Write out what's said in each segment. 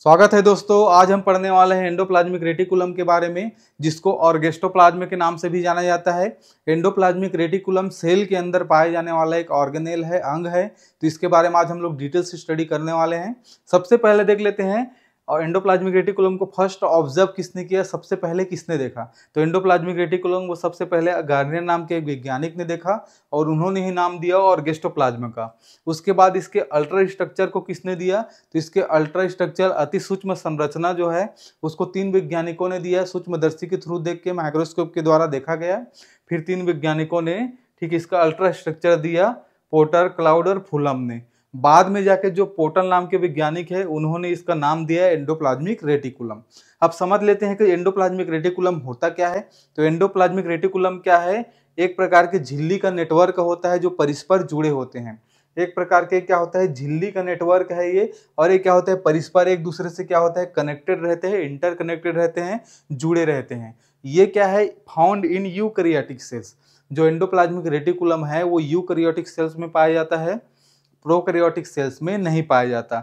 स्वागत है दोस्तों। आज हम पढ़ने वाले हैं एंडोप्लाज्मिक रेटिकुलम के बारे में, जिसको ऑर्गेस्टोप्लाज्म के नाम से भी जाना जाता है। एंडोप्लाज्मिक रेटिकुलम सेल के अंदर पाए जाने वाला एक ऑर्गेनेल है, अंग है। तो इसके बारे में आज हम लोग डिटेल से स्टडी करने वाले हैं। सबसे पहले देख लेते हैं और एंडोप्लाज्मिक रेटिकुलम को फर्स्ट ऑब्जर्व किसने किया, सबसे पहले किसने देखा। तो एंडोप्लाज्मिक रेटिकुलम को सबसे पहले गार्नियर नाम के एक वैज्ञानिक ने देखा और उन्होंने ही नाम दिया ऑर्गेस्टोप्लाज्म का। उसके बाद इसके अल्ट्रा स्ट्रक्चर को किसने दिया, तो इसके अल्ट्रा स्ट्रक्चर अति सूक्ष्म संरचना जो है उसको 3 वैज्ञानिकों ने दिया। सूक्ष्मदर्शी के थ्रू देख के, माइक्रोस्कोप के द्वारा देखा गया। फिर 3 वैज्ञानिकों ने ठीक इसका अल्ट्रा स्ट्रक्चर दिया, पोर्टर, क्लाउड और फुलम ने। बाद में जाके जो पोर्टर नाम के वैज्ञानिक है उन्होंने इसका नाम दिया एंडोप्लाज्मिक रेटिकुलम। अब समझ लेते हैं कि एंडोप्लाज्मिक रेटिकुलम होता क्या है। तो एंडोप्लाज्मिक रेटिकुलम क्या है, एक प्रकार के झिल्ली का नेटवर्क होता है जो परस्पर जुड़े होते हैं। एक प्रकार के क्या होता है, झिल्ली का नेटवर्क है ये। और ये क्या होता है, परस्पर एक दूसरे से क्या होता है, कनेक्टेड रहते हैं, इंटरकनेक्टेड रहते हैं, जुड़े रहते हैं। ये क्या है, फाउंड इन यूकैरियोटिक सेल्स। जो एंडोप्लाज्मिक रेटिकुलम है वो यूकैरियोटिक सेल्स में पाया जाता है, प्रोकैरियोटिक सेल्स में नहीं पाया जाता।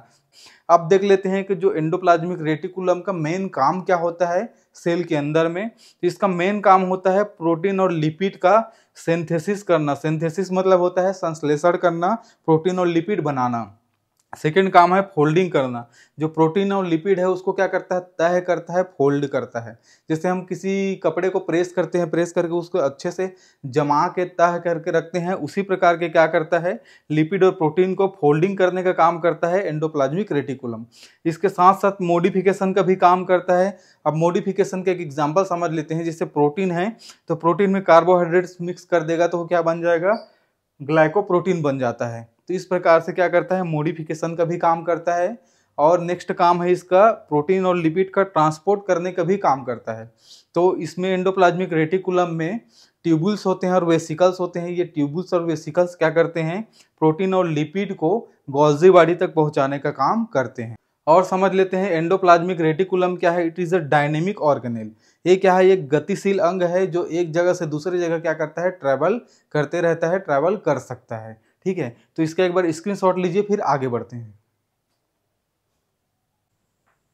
अब देख लेते हैं कि जो एंडोप्लाज्मिक रेटिकुलम का मेन काम क्या होता है सेल के अंदर में। तो इसका मेन काम होता है प्रोटीन और लिपिड का सिंथेसिस करना। सिंथेसिस मतलब होता है संश्लेषण करना, प्रोटीन और लिपिड बनाना। सेकेंड काम है फोल्डिंग करना। जो प्रोटीन और लिपिड है उसको क्या करता है, तह करता है, फोल्ड करता है। जैसे हम किसी कपड़े को प्रेस करते हैं, प्रेस करके उसको अच्छे से जमा के तह करके रखते हैं, उसी प्रकार के क्या करता है, लिपिड और प्रोटीन को फोल्डिंग करने का काम करता है एंडोप्लाज्मिक रेटिकुलम। इसके साथ साथ मॉडिफिकेशन का भी काम करता है। अब मॉडिफिकेशन का एक एग्जाम्पल समझ लेते हैं। जैसे प्रोटीन है तो प्रोटीन में कार्बोहाइड्रेट्स मिक्स कर देगा तो वो क्या बन जाएगा, ग्लाइकोप्रोटीन बन जाता है। तो इस प्रकार से क्या करता है, मॉडिफिकेशन का भी काम करता है। और नेक्स्ट काम है इसका प्रोटीन और लिपिड का ट्रांसपोर्ट करने का भी काम करता है। तो इसमें एंडोप्लाज्मिक रेटिकुलम में ट्यूबुल्स होते हैं और वेसिकल्स होते हैं। ये ट्यूबुल्स और वेसिकल्स क्या करते हैं, प्रोटीन और लिपिड को गोल्जी बॉडी तक पहुंचाने का काम करते हैं। और समझ लेते हैं एंडोप्लाज्मिक रेटिकुलम क्या है। It is a dynamic organelle. ये क्या है, एक गतिशील अंग है जो एक जगह से दूसरी जगह क्या करता है, ट्रैवल करते रहता है, ट्रैवल कर सकता है। ठीक है, तो इसका एक बार स्क्रीनशॉट लीजिए, फिर आगे बढ़ते हैं।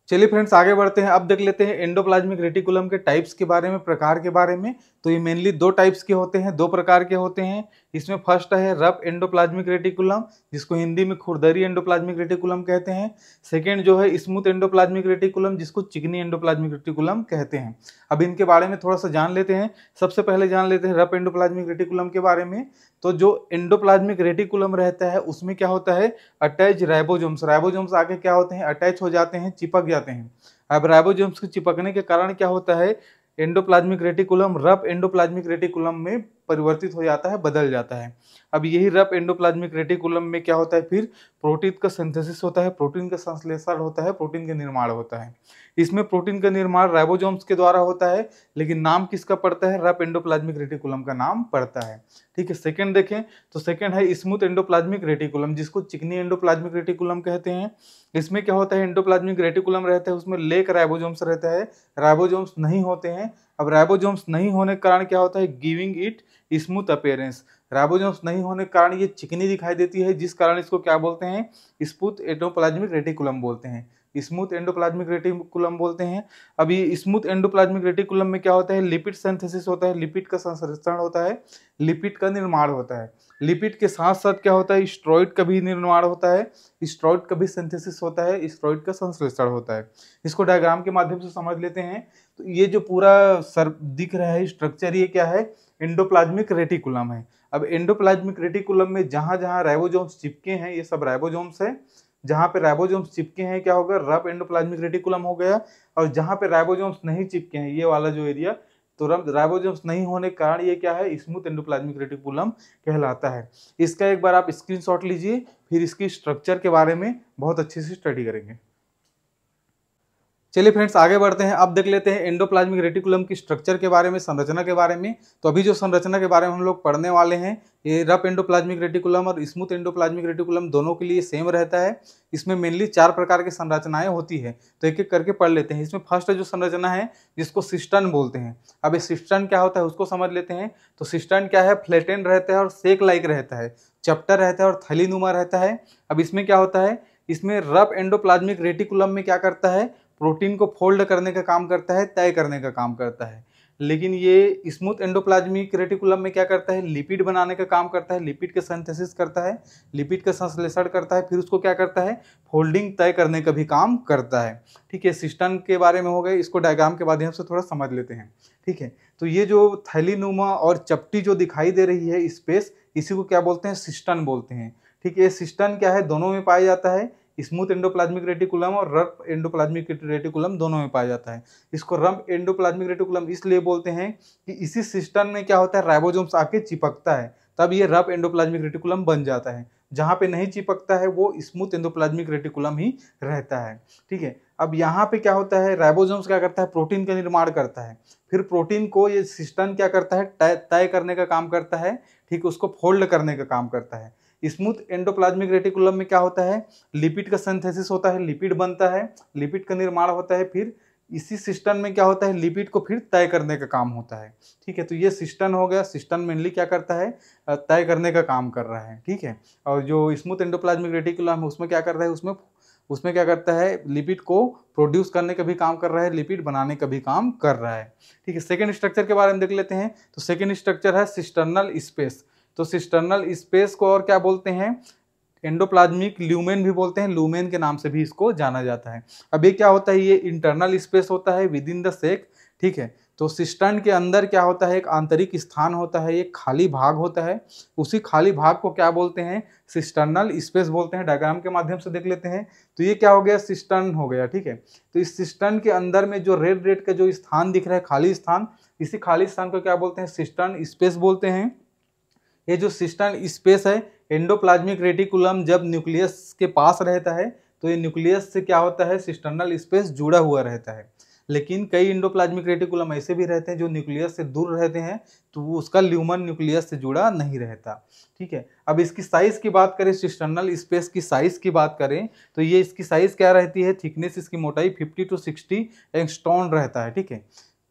चलिए फ्रेंड्स आगे बढ़ते हैं। अब देख लेते हैं एंडोप्लाज्मिक रेटिकुलम के टाइप्स के बारे में, प्रकार के बारे में। तो ये मेनली 2 टाइप्स के होते हैं, 2 प्रकार के होते हैं। इसमें फर्स्ट है रफ एंडोप्लाज्मिक रेटिकुलम, जिसको हिंदी में खुरदरी एंडोप्लाज्मिक रेटिकुलम कहते हैं। सेकेंड जो है स्मूथ एंडोप्लाज्मिक रेटिकुलम, जिसको चिकनी एंडोप्लाज्मिक रेटिकुलम कहते हैं। अब इनके बारे में थोड़ा सा जान लेते हैं। सबसे पहले जान लेते हैं रफ एंडोप्लाज्मिक रेटिकुलम के बारे में। तो जो एंडोप्लाज्मिक रेटिकुलम रहता है उसमें क्या होता है, अटैच राइबोसोम्स। राइबोसोम्स आगे क्या होते हैं, अटैच हो जाते हैं, चिपक जाते हैं। अब राइबोसोम्स के चिपकने के कारण क्या होता है, endoplasmic reticulum rough endoplasmic reticulum में परिवर्तित हो जाता है, बदल जाता है। अब यही रफ एंडोप्लाज्मिक रेटिकुलम में क्या होता है, फिर प्रोटीन का सिंथेसिस होता है, प्रोटीन का संश्लेषण होता है, प्रोटीन का निर्माण होता है। इसमें प्रोटीन का निर्माण राइबोसोम्स के द्वारा होता है, लेकिन नाम किसका पड़ता है, रफ एंडोप्लाज्मिक रेटिकुलम का नाम पड़ता है। ठीक है, सेकंड देखें तो सेकंड है स्मूथ एंडोप्लाज्मिक रेटिकुलम, जिसको चिकनी एंडोप्लाज्मिक रेटिकुलम कहते हैं। इसमें क्या होता है, एंडोप्लाज्मिक रेटिकुलम रहता है, उसमें लेक राइबोसोम्स रहता है, राइबोसोम्स नहीं होते हैं। अब राइबोसोम्स नहीं होने के कारण क्या होता है, giving it smooth appearance. Ribosomes नहीं होने के कारण ये चिकनी दिखाई देती है, जिस कारण इसको क्या बोलते हैं, स्मूथ एंडोप्लाज्मिक रेटिकुलम बोलते हैं, स्मूथ एंडोप्लाज्मिक रेटिकुलम बोलते हैं। अभी स्मूथ एंडोप्लाज्मिक रेटिकुलम में क्या होता है, लिपिड सिंथेसिस होता है, लिपिड का संश्लेषण होता है, लिपिड का निर्माण होता है। लिपिड के साथ साथ क्या होता है, स्टेरॉइड का भी निर्माण होता है, स्टेरॉइड का भी सिंथेसिस होता है, स्टेरॉइड का संश्लेषण होता है। इसको डायग्राम के माध्यम से समझ लेते हैं। तो ये जो पूरा सर दिख रहा है स्ट्रक्चर, ये क्या है, एंडोप्लाज्मिक रेटिकुलम है। अब एंडोप्लाज्मिक रेटिकुलम में जहां जहां राइबोसोम्स चिपके हैं, ये सब राइबोसोम्स है। जहां पे राइबोसोम्स चिपके हैं क्या होगा, रफ एंडोप्लाज्मिक रेटिकुलम हो गया। और जहां पे राइबोसोम्स नहीं चिपके हैं, ये वाला जो एरिया, तो राइबोसोम्स नहीं होने के कारण ये क्या है, स्मूथ एंडोप्लाज्मिक रेटिकुलम कहलाता है। इसका एक बार आप स्क्रीनशॉट लीजिए, फिर इसकी स्ट्रक्चर के बारे में बहुत अच्छे से स्टडी करेंगे। चलिए फ्रेंड्स आगे बढ़ते हैं। अब देख लेते हैं एंडोप्लाज्मिक रेटिकुलम की स्ट्रक्चर के बारे में, संरचना के बारे में। तो अभी जो संरचना के बारे में हम लोग पढ़ने वाले हैं, ये रफ एंडोप्लाज्मिक रेटिकुलम और स्मूथ एंडोप्लाज्मिक रेटिकुलम दोनों के लिए सेम रहता है। इसमें मेनली 4 प्रकार की संरचनाएं होती है, तो एक एक करके पढ़ लेते हैं। इसमें फर्स्ट जो संरचना है जिसको सिस्टन बोलते हैं। अब ये सिस्टन क्या होता है उसको समझ लेते हैं। तो सिस्टन क्या है, फ्लैटेंड रहता है और सेक लाइक रहता है, चैप्टर रहता है और थैलीनुमा रहता है। अब इसमें क्या होता है, इसमें रफ एंडोप्लाज्मिक रेटिकुलम में क्या करता है, प्रोटीन को फोल्ड करने का काम करता है, तय करने का काम करता है। लेकिन ये स्मूथ एंडोप्लाज्मिक रेटिकुलम में क्या करता है, लिपिड बनाने का काम करता है, लिपिड का सिंथेसिस करता है, लिपिड का संश्लेषण करता है, फिर उसको क्या करता है, फोल्डिंग तय करने का भी काम करता है। ठीक है, सिस्टन के बारे में हो गए, इसको डायग्राम के माध्यम से थोड़ा समझ लेते हैं। ठीक है, तो ये जो थैलीनुमा और चपटी जो दिखाई दे रही है स्पेस, इसी को क्या बोलते हैं, सिस्टन बोलते हैं। ठीक है, सिस्टन क्या है, दोनों में पाया जाता है, स्मूथ एंडोप्लाज्मिक रेटिकुलम और रफ एंडोप्लाज्मिक रेटिकुलम दोनों में पाया जाता है। इसको रफ एंडोप्लाज्मिक रेटिकुलम इसलिए बोलते हैं कि इसी सिस्टन में क्या होता है, राइबोसोम्स आके चिपकता है, तब ये रफ एंडोप्लाज्मिक रेटिकुलम बन जाता है। जहाँ पे नहीं चिपकता है वो स्मूथ एंडोप्लाज्मिक रेटिकुलम ही रहता है। ठीक है, अब यहाँ पे क्या होता है, राइबोसोम्स क्या करता है, प्रोटीन का निर्माण करता है, फिर प्रोटीन को ये सिस्टन क्या करता है, तय करने का काम करता है। ठीक, उसको फोल्ड करने का काम करता है। स्मूथ एंडोप्लाज्मिक रेटिकुलम में क्या होता है, लिपिड का सिंथेसिस होता है, लिपिड बनता है, लिपिड का निर्माण होता है, फिर इसी सिस्टन में क्या होता है, लिपिड को फिर तय करने का काम होता है। ठीक है, तो ये सिस्टन हो गया। सिस्टन मेनली क्या करता है, तय करने का काम कर रहा है। ठीक है, और जो स्मूथ एंडोप्लाज्मिक रेटिकुलम है उसमें क्या कर रहा है, उसमें क्या करता है, लिपिड को प्रोड्यूस करने का भी काम कर रहा है, लिपिड बनाने का भी काम कर रहा है। ठीक है, सेकेंड स्ट्रक्चर के बारे में देख लेते हैं। तो सेकेंड स्ट्रक्चर है सिस्टर्नल स्पेस। तो सिस्टर्नल स्पेस को और क्या बोलते हैं, एंडोप्लाज्मिक ल्यूमेन भी बोलते हैं, लूमेन के नाम से भी इसको जाना जाता है। अब ये क्या होता है, ये इंटरनल स्पेस होता है विद इन द सेक। ठीक है, तो सिस्टर्न के अंदर क्या होता है, एक आंतरिक स्थान होता है, एक खाली भाग होता है, उसी खाली भाग को क्या बोलते हैं, सिस्टर्नल स्पेस बोलते हैं। डायग्राम के माध्यम से देख लेते हैं। तो ये क्या हो गया, सिस्टर्न हो गया। ठीक है, तो इस सिस्टर्न के अंदर में जो रेड रेड का जो स्थान दिख रहा है, खाली स्थान, इसी खाली स्थान को क्या बोलते हैं, सिस्टर्न स्पेस बोलते हैं। ये जो सिस्टर्न स्पेस है, एंडोप्लाज्मिक रेटिकुलम जब न्यूक्लियस के पास रहता है तो ये न्यूक्लियस से क्या होता है, सिस्टर्नल स्पेस जुड़ा हुआ रहता है। लेकिन कई एंडोप्लाज्मिक रेटिकुलम ऐसे भी रहते हैं जो न्यूक्लियस से दूर रहते हैं, तो वो उसका ल्यूमन न्यूक्लियस से जुड़ा नहीं रहता। ठीक है, अब इसकी साइज की बात करें, सिस्टर्नल स्पेस की साइज की बात करें तो ये इसकी साइज क्या रहती है, थिकनेस इसकी मोटाई 50 to 60 एंगस्ट्रॉम रहता है। ठीक है,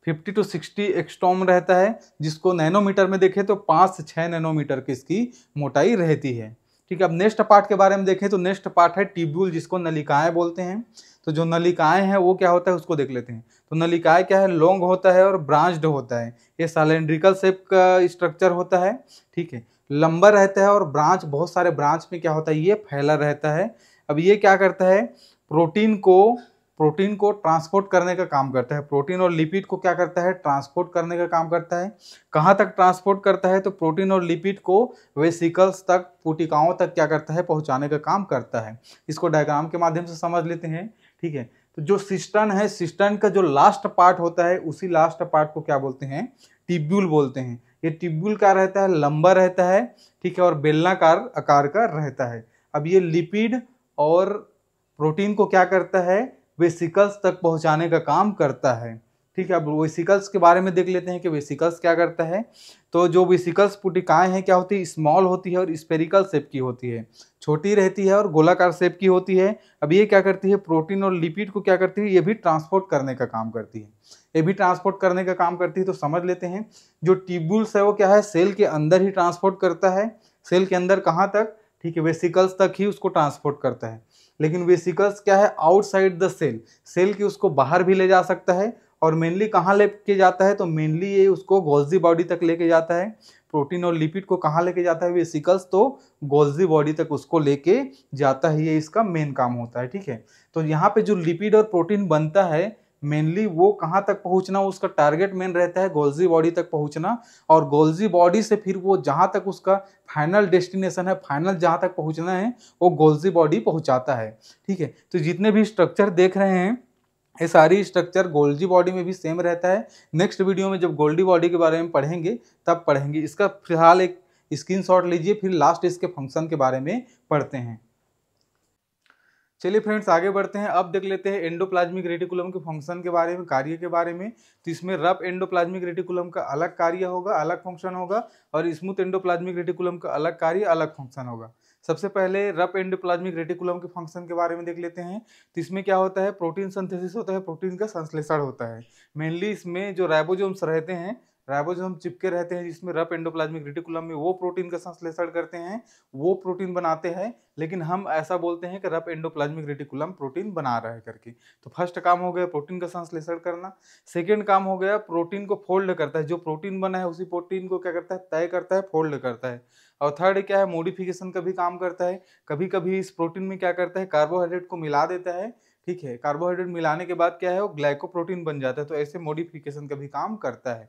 50 to 60 एंगस्ट्रॉम रहता है, जिसको नैनोमीटर में देखें तो 5 से 6 नैनोमीटर की इसकी मोटाई रहती है। ठीक है, अब नेक्स्ट पार्ट के बारे में देखें तो नेक्स्ट पार्ट है ट्यूब्यूल, जिसको नलिकाएं बोलते हैं। तो जो नलिकाएं हैं वो क्या होता है उसको देख लेते हैं। तो नलिकाएं क्या है, लॉन्ग होता है और ब्रांच्ड होता है, ये सिलेंड्रिकल शेप का स्ट्रक्चर होता है। ठीक है, लंबा रहता है और ब्रांच, बहुत सारे ब्रांच में क्या होता है, ये फैला रहता है। अब ये क्या करता है, प्रोटीन को ट्रांसपोर्ट करने का काम करता है, प्रोटीन और लिपिड को क्या करता है, ट्रांसपोर्ट करने का काम करता है। कहाँ तक ट्रांसपोर्ट करता है, तो प्रोटीन और लिपिड को वेसिकल्स तक, पुटिकाओं तक क्या करता है, पहुंचाने का काम करता है। इसको डायग्राम के माध्यम से समझ लेते हैं। ठीक है, तो जो सिस्टर्न है, सिस्टर्न का जो लास्ट पार्ट होता है, उसी लास्ट पार्ट को क्या बोलते हैं, ट्यूब्यूल बोलते हैं। ये ट्यूब्यूल क्या रहता है, लंबा रहता है। ठीक है, और बेलनाकार आकार का रहता है। अब ये लिपिड और प्रोटीन को क्या करता है, वेसिकल्स तक पहुंचाने का काम करता है। ठीक है, अब वेसिकल्स के बारे में देख लेते हैं कि वेसिकल्स क्या करता है। तो जो वेसिकल्स पुटिकाएं हैं क्या होती है, स्मॉल होती है और स्पेरिकल शेप की होती है, छोटी रहती है और गोलाकार शेप की होती है। अब ये क्या करती है, प्रोटीन और लिपिड को क्या करती है, ये भी ट्रांसपोर्ट करने का काम करती है, ये भी ट्रांसपोर्ट करने का काम करती है। तो समझ लेते हैं, जो ट्यूब्यूल्स है वो क्या है, सेल के अंदर ही ट्रांसपोर्ट करता है। सेल के अंदर कहाँ तक, ठीक है, वेसिकल्स तक ही उसको ट्रांसपोर्ट करता है। लेकिन वेसिकल्स क्या है, आउटसाइड द सेल, सेल की उसको बाहर भी ले जा सकता है। और मेनली कहाँ लेके जाता है, तो मेनली ये उसको गोल्जी बॉडी तक लेके जाता है। प्रोटीन और लिपिड को कहाँ लेके जाता है, वेसिकल्स, तो गोल्जी बॉडी तक उसको लेके जाता है, ये इसका मेन काम होता है। ठीक है, तो यहाँ पे जो लिपिड और प्रोटीन बनता है, मेनली वो कहाँ तक पहुँचना, उसका टारगेट मेन रहता है गोल्जी बॉडी तक पहुँचना। और गोल्जी बॉडी से फिर वो जहाँ तक उसका फाइनल डेस्टिनेशन है, फाइनल जहाँ तक पहुँचना है, वो गोल्जी बॉडी पहुँचाता है। ठीक है, तो जितने भी स्ट्रक्चर देख रहे हैं, ये सारी स्ट्रक्चर गोल्जी बॉडी में भी सेम रहता है। नेक्स्ट वीडियो में जब गोल्डी बॉडी के बारे में पढ़ेंगे तब पढ़ेंगे। इसका फिलहाल एक स्क्रीनशॉट लीजिए, फिर लास्ट इसके फंक्शन के बारे में पढ़ते हैं। चलिए फ्रेंड्स, आगे बढ़ते हैं। अब देख लेते हैं एंडोप्लाज्मिक रेटिकुलम के फंक्शन के बारे में, कार्य के बारे में। तो इसमें रफ एंडोप्लाज्मिक रेटिकुलम का अलग कार्य होगा, अलग फंक्शन होगा, और स्मूथ एंडोप्लाज्मिक रेटिकुलम का अलग कार्य, अलग फंक्शन होगा। सबसे पहले रफ एंडोप्लाज्मिक रेटिकुलम के फंक्शन के बारे में देख लेते हैं। तो इसमें क्या होता है, प्रोटीन सिंथेसिस होता है, प्रोटीन का संश्लेषण होता है। मेनली इसमें जो राइबोसोम्स रहते हैं, राइबोसोम चिपके रहते हैं जिसमें रफ एंडोप्लाज्मिक रेटिकुलम में वो प्रोटीन का संश्लेषण करते हैं, वो प्रोटीन बनाते हैं, लेकिन हम ऐसा बोलते हैं कि रफ एंडोप्लाज्मिक रेटिकुलम प्रोटीन बना रहा है करके। तो फर्स्ट काम हो गया प्रोटीन का संश्लेषण करना। सेकेंड काम हो गया प्रोटीन को फोल्ड करता है, जो प्रोटीन बना है उसी प्रोटीन को क्या करता है, तय करता है, फोल्ड करता है। और थर्ड क्या है, मॉडिफिकेशन का भी काम करता है। कभी कभी इस प्रोटीन में क्या करता है, कार्बोहाइड्रेट को मिला देता है, ठीक है, कार्बोहाइड्रेट मिलाने के बाद क्या है, वो ग्लाइकोप्रोटीन बन जाता है, तो ऐसे मॉडिफिकेशन का भी काम करता है।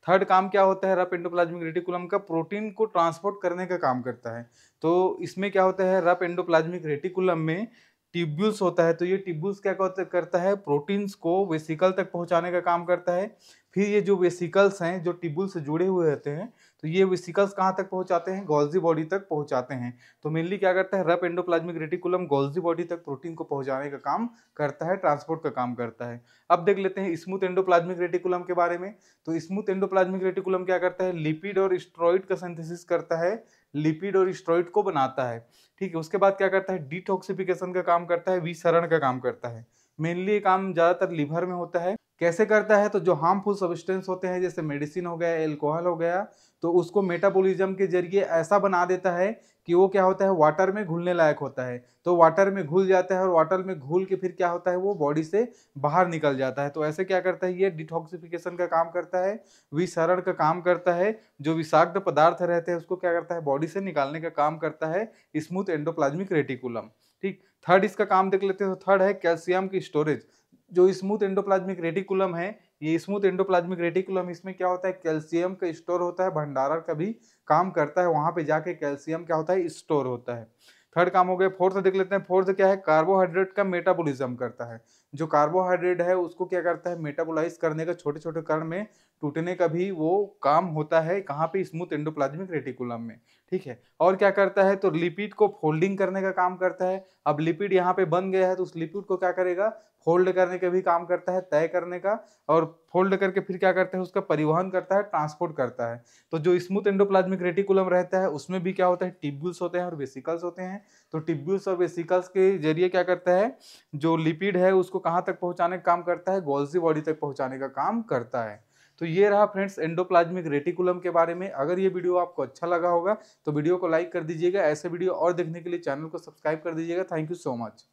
थर्ड काम क्या होता है रफ एंडोप्लाज्मिक रेटिकुलम का, प्रोटीन को ट्रांसपोर्ट करने का काम करता है। तो इसमें क्या होता है, रफ एंडोप्लाज्मिक रेटिकुलम में ट्यूब्यूल्स होता है, तो ये ट्यूब्यूल्स क्या करता है, प्रोटीन्स को वेसिकल तक पहुंचाने का काम करता है। फिर ये जो वेसिकल्स हैं जो ट्यूब्यूल से जुड़े हुए रहते हैं, तो ये वेसिकल्स कहाँ तक पहुंचाते हैं, गोल्जी बॉडी तक पहुंचाते हैं। तो मेनली क्या करता है, rough endoplasmic reticulum Golgi body तक प्रोटीन को पहुंचाने का काम करता है, ट्रांसपोर्ट का काम करता है। अब देख लेते हैं स्मूथ एंडोप्लाज्मिक रेटिकुलम के बारे में। तो स्मूथ एंडोप्लाज्मिक रेटिकुलम क्या करता है, लिपिड और स्टेरॉइड का सिंथेसिस करता है, लिपिड और स्टेरॉइड को बनाता है, ठीक है। उसके बाद क्या करता है, डिटॉक्सिफिकेशन का काम करता है, विसरण का काम करता है। मेनली ये काम ज्यादातर लिवर में होता है। कैसे करता है, तो जो हार्मफुल सब्सटेंस होते हैं जैसे मेडिसिन हो गया, एल्कोहल हो गया, तो उसको मेटाबॉलिज्म के जरिए ऐसा बना देता है कि वो क्या होता है, वाटर में घुलने लायक होता है। तो वाटर में घुल जाता है और वाटर में घुल के फिर क्या होता है, वो बॉडी से बाहर निकल जाता है। तो ऐसे क्या करता है, ये डिटॉक्सिफिकेशन का काम करता है, विसरण का काम करता है, जो विषाक्त पदार्थ रहते हैं उसको क्या करता है, बॉडी से निकालने का काम करता है स्मूथ एंडोप्लाज्मिक रेटिकुलम, ठीक। थर्ड इसका काम देख लेते हैं। तो थर्ड है कैल्शियम की स्टोरेज। जो स्मूथ एंडोप्लाज्मिक रेटिकुलम है, ये स्मूथ एंडोप्लाज्मिक रेटिकुलम, इसमें क्या होता है, कैल्शियम का स्टोर होता है, भंडारण का भी काम करता है, वहां पे जाके कैल्शियम क्या होता है, स्टोर होता है। थर्ड काम हो गया। फोर्थ देख लेते हैं। फोर्थ क्या है, कार्बोहाइड्रेट का मेटाबॉलिज्म करता है। जो कार्बोहाइड्रेट है उसको क्या करता है, मेटाबोलाइज करने का, छोटे छोटे कण में टूटने का भी वो काम होता है, कहाँ पे, स्मूथ एंडोप्लाज्मिक रेटिकुलम में, ठीक है। और क्या करता है, तो लिपिड को फोल्डिंग करने का काम करता है। अब लिपिड यहाँ पे बन गया है तो उस लिपिड को क्या करेगा, फोल्ड करने का भी काम करता है, तय करने का, और फोल्ड करके फिर क्या करता है, उसका परिवहन करता है, ट्रांसपोर्ट करता है। तो जो स्मूथ एंडोप्लाज्मिक रेटिकुलम रहता है उसमें भी क्या होता है, ट्यूब्यूल्स होते हैं और वेसिकल्स होते हैं। तो ट्यूब्यूल्स और वेसिकल्स के जरिए क्या करता है, जो लिपिड है उसको कहाँ तक पहुंचाने का काम करता है, गोल्जी बॉडी तक पहुंचाने का काम करता है। तो ये रहा फ्रेंड्स एंडोप्लाज्मिक रेटिकुलम के बारे में। अगर ये वीडियो आपको अच्छा लगा होगा तो वीडियो को लाइक कर दीजिएगा। ऐसे वीडियो और देखने के लिए चैनल को सब्सक्राइब कर दीजिएगा। Thank you so much.